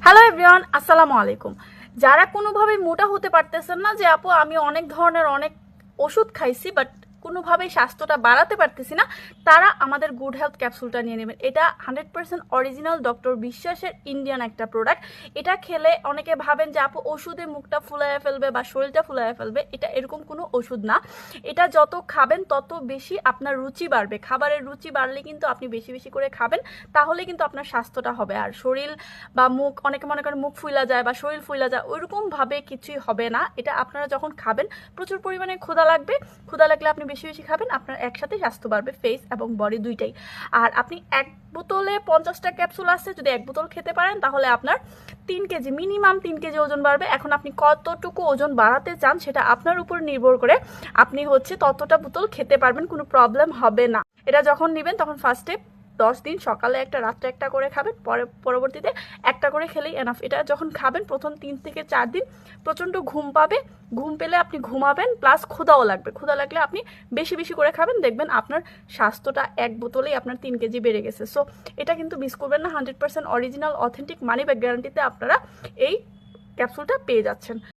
Hello everyone, আসসালামু আলাইকুম। যারা কোনোভাবেই মোটা হতে পারতেছেন না, যে আপু আমি অনেক ধরনের অনেক ওষুধ খাইছি বাট কোনোভাবেই স্বাস্থ্যটা বাড়াতে পারতেছি না, তারা আমাদের গুড হেলথ ক্যাপসুলটা নিয়ে নেবেন। এটা 100% অরিজিনাল ডক্টর বিশ্বাসের ইন্ডিয়ান একটা প্রোডাক্ট। এটা খেলে অনেকে ভাবেন যে আপু ওষুধে মুখটা ফুলাইয়া ফেলবে বা শরীরটা ফুলাইয়া ফেলবে, এটা এরকম কোনো ওষুধ না। এটা যত খাবেন তত বেশি আপনার রুচি বাড়বে। খাবারের রুচি বাড়লে কিন্তু আপনি বেশি বেশি করে খাবেন, তাহলে কিন্তু আপনার স্বাস্থ্যটা হবে। আর শরীর বা মুখ, অনেকে মনে করেন মুখ ফুইলা যায় বা শরীর ফুইলা যায়, ওইরকমভাবে কিছুই হবে না। এটা আপনারা যখন খাবেন প্রচুর পরিমাণে ক্ষুধা লাগবে, ক্ষুধা লাগলে আপনি বেশি বেশি খাবেন, আপনার একসাথে স্বাস্থ্য বাড়বে, ফেস এবং বডি দুইটাই। আর আপনি এক বোতলে 50টা ক্যাপসুল আছে, যদি এক বোতল খেতে পারেন তাহলে আপনার 3 কেজি, মিনিমাম 3 কেজি ওজন বাড়বে। এখন আপনি কতটুকু ওজন বাড়াতে চান সেটা আপনার উপর নির্ভর করে আপনি ততটা বোতল খেতে পারবেন, কোনো প্রবলেম হবে না। এটা যখন নেবেন তখন ফার্স্টে 10 দিন সকালে একটা রাত্রে একটা করে খাবেন, পরবর্তীতে একটা করে খেলেই এনাফ। এটা যখন খাবেন প্রথম 3 থেকে 4 দিন প্রচণ্ড ঘুম পাবে, ঘুম পেলে আপনি ঘুমাবেন, প্লাস ক্ষুধাও লাগবে। ক্ষুধা লাগলে আপনি বেশি বেশি করে খাবেন, দেখবেন আপনার স্বাস্থ্যটা এক বোতলেই আপনার 3 কেজি বেড়ে গেছে। সো এটা কিন্তু মিস করবেন না। 100% অরিজিনাল অথেন্টিক মানি ব্যাক গ্যারান্টিতে আপনারা এই ক্যাপসুলটা পেয়ে যাচ্ছেন।